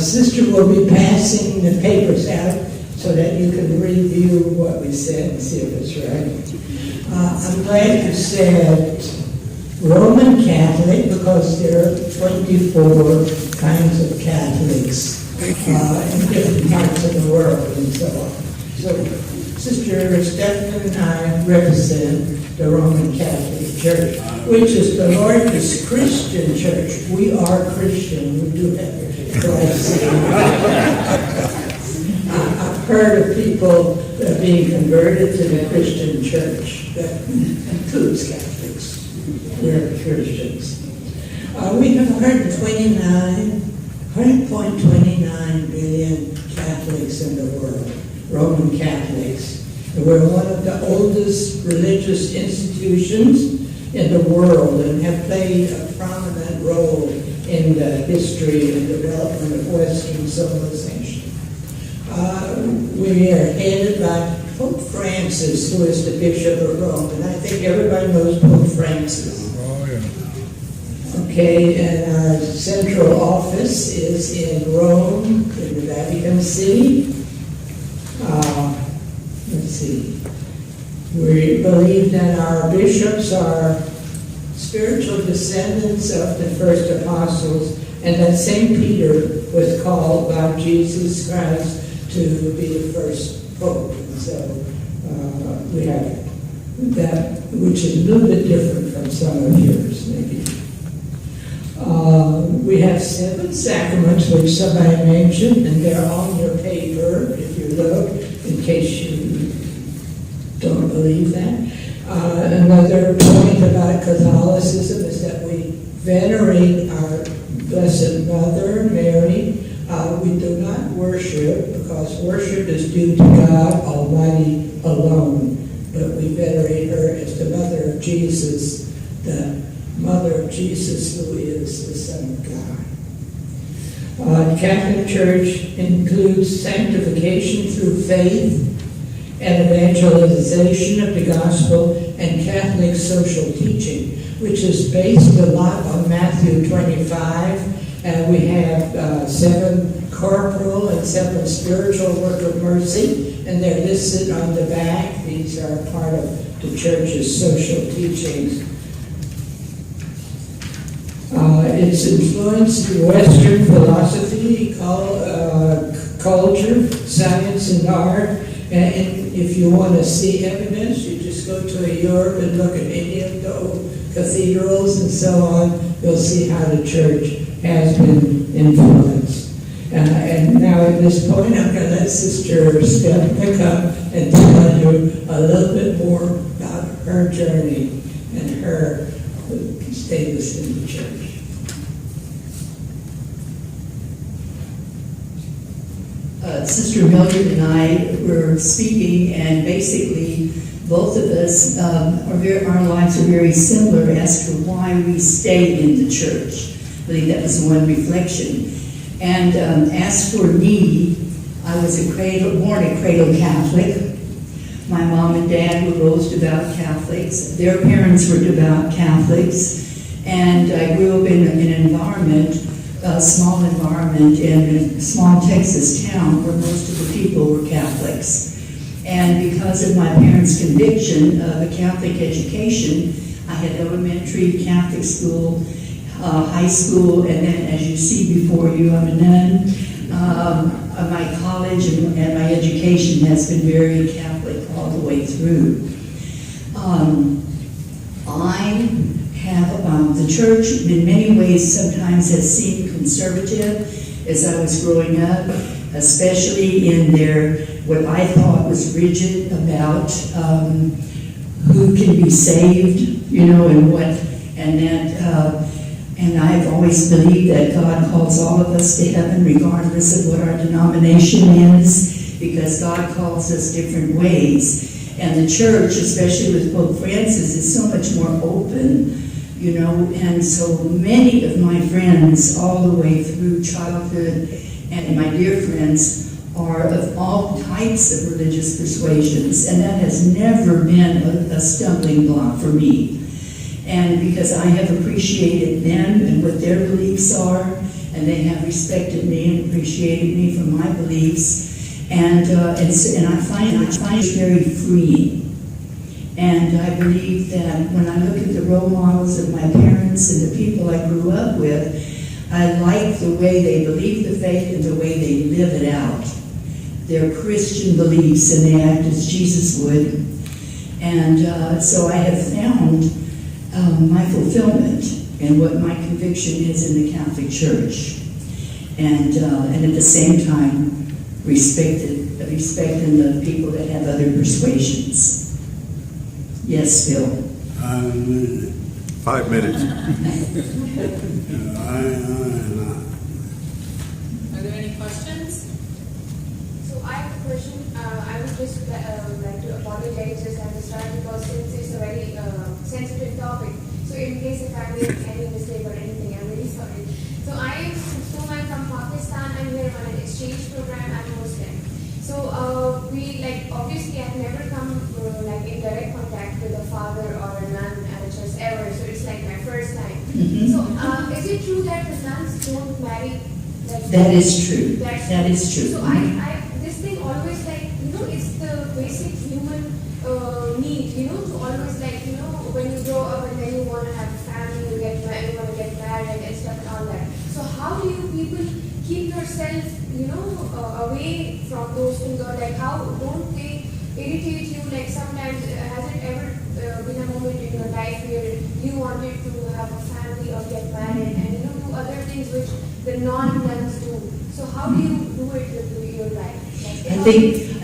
Sister will be passing the papers out so that you can review what we said and see if it's right. I'm glad you said Roman Catholic because there are 24 kinds of Catholics in different parts of the world and so on. So Sister Stephana and I represent the Roman Catholic Church, which is the largest Christian church. We are Christian. We do have Christ. I've heard of people being converted to the Christian church. That includes Catholics. We're Christians. We have 100.29 billion Catholics in the world, Roman Catholics. And we're one of the oldest religious institutions in the world and have played a prominent role in the history and development of Western civilization. We are headed by Pope Francis, who is the Bishop of Rome, and I think everybody knows Pope Francis. Oh, yeah. Okay, and our central office is in Rome, in the Vatican City. Let's see. We believe that our bishops are spiritual descendants of the first apostles, and that St. Peter was called by Jesus Christ to be the first pope. And so we have that, which is a little bit different from some of yours, maybe. We have 7 sacraments, which somebody mentioned, and they're on your paper, if you look, in case you don't believe that. Another point about Catholicism is that we venerate our Blessed Mother, Mary. We do not worship, because worship is due to God Almighty alone, but we venerate her as the Mother of Jesus, the Mother of Jesus, who is the Son of God. The Catholic Church includes sanctification through faith and evangelization of the gospel and Catholic social teaching, which is based a lot on Matthew 25. And we have 7 corporal and 7 spiritual work of mercy, and they're listed on the back. These are part of the church's social teachings. It's influenced Western philosophy, culture, science, and art. And if you want to see evidence, you just go to Europe and look at any of the old cathedrals and so on. You'll see how the church has been influenced. And now at this point, I'm going to let Sister Stephana come and tell you a little bit more about her journey and her status in the church. Sister Mildred and I were speaking, and basically both of us, our lives are very similar as to why we stay in the church. I believe that was one reflection. And as for me, I was born a cradle Catholic. My mom and dad were both devout Catholics. Their parents were devout Catholics. And I grew up in an environment, a small environment in a small Texas town where most of the people were Catholics. And because of my parents' conviction of a Catholic education, I had elementary Catholic school, high school, and then as you see before you, I'm a nun. My college and my education has been very Catholic all the way through. I have, the church in many ways sometimes has seemed conservative as I was growing up, especially in their, what I thought was rigid about who can be saved, you know, and what, and that, and I've always believed that God calls all of us to heaven regardless of what our denomination is, because God calls us different ways. And the church, especially with Pope Francis, is so much more open, you know, and so many of my friends all the way through childhood and my dear friends are of all types of religious persuasions, and that has never been a stumbling block for me. And because I have appreciated them and what their beliefs are, and they have respected me and appreciated me for my beliefs, and I find it very freeing. And I believe that when I look at the role models of my parents and the people I grew up with, I like the way they believe the faith and the way they live it out. Their Christian beliefs, and they act as Jesus would. And so I have found my fulfillment in what my conviction is in the Catholic Church. And at the same time, respecting the people that have other persuasions. Yes, Bill. 5 minutes. Are there any questions? So I have a question. I would just like to apologize just at the start because since it's a very sensitive topic. So in case if I made any mistake or anything, I'm really sorry. So I'm from Pakistan. I'm here on an exchange program. I'm Muslim. So we obviously I've never come in direct contact with a father or a nun at a church ever. So it's like my first time. Mm-hmm. So is it true that the nuns don't marry? That is true. That is true. So I this thing always it's the basic human need, to always when you grow up and then you want to have a family, you want to get married and stuff and all that. So how do you people keep yourself, away from those things, or how don't they irritate you? Like sometimes has it ever been a moment in your life where you wanted to have a family or get married and do other things which the non-nuns do? So how do you do it with your life? I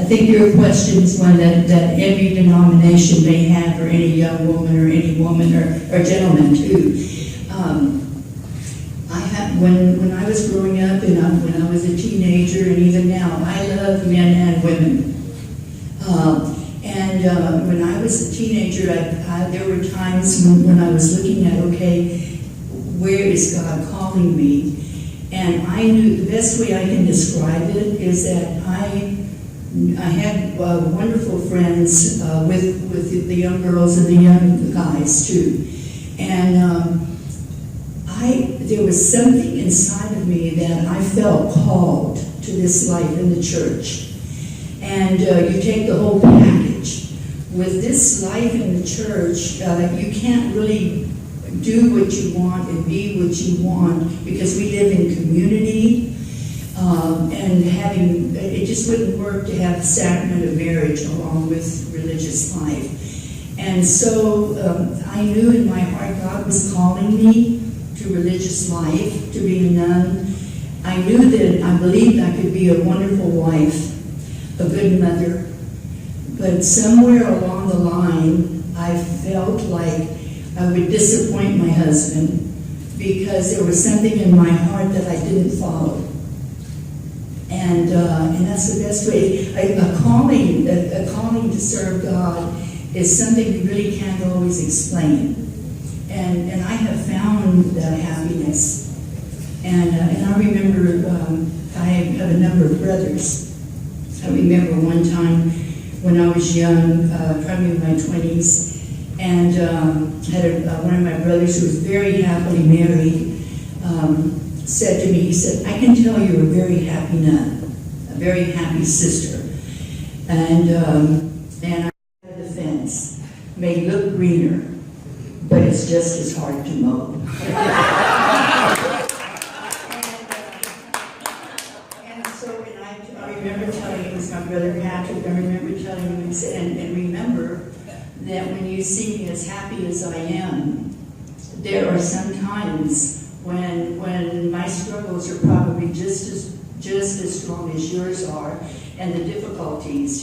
think your question is one that every denomination may have, or any young woman, or any woman, or gentleman too. When I was growing up, and when I was a teenager, and even now, I love men and women. When I was a teenager, there were times when I was looking at, okay, where is God calling me? And I knew the best way I can describe it is that I had wonderful friends with the young girls and the young guys too. And there was something inside of me that I felt called to this life in the church. And you take the whole package. With this life in the church, you can't really do what you want and be what you want because we live in community. And it just wouldn't work to have the sacrament of marriage along with religious life. And so I knew in my heart God was calling me to religious life, to be a nun. I knew that I believed I could be a wonderful wife, a good mother. But somewhere along the line, I felt like I would disappoint my husband because there was something in my heart that I didn't follow. And that's the best way. A calling to serve God is something you really can't always explain. And I have found that happiness. And I remember, I have a number of brothers. I remember one time when I was young, probably in my 20s, and had one of my brothers who was very happily married, said to me, he said, I can tell you're a very happy nun, a very happy sister. And I the fence may look greener, but it's just as hard to mow. and so I remember telling him, it was my brother Patrick, I remember telling him, and remember that when you see me as happy as I am, there are some times when my struggles are probably just as strong as yours are, and the difficulties,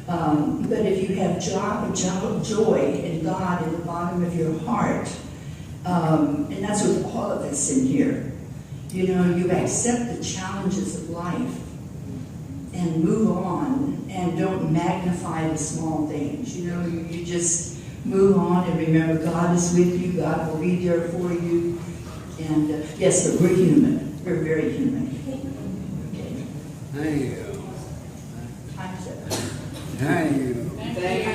but if you have joy in God in the bottom of your heart, and that's with all of us in here, you accept the challenges of life and move on and don't magnify the small things. You just move on and remember God is with you, God will be there for you. And yes, but we're human. We're very human. Okay. Thank you. Time's up. Thank you. Thank you.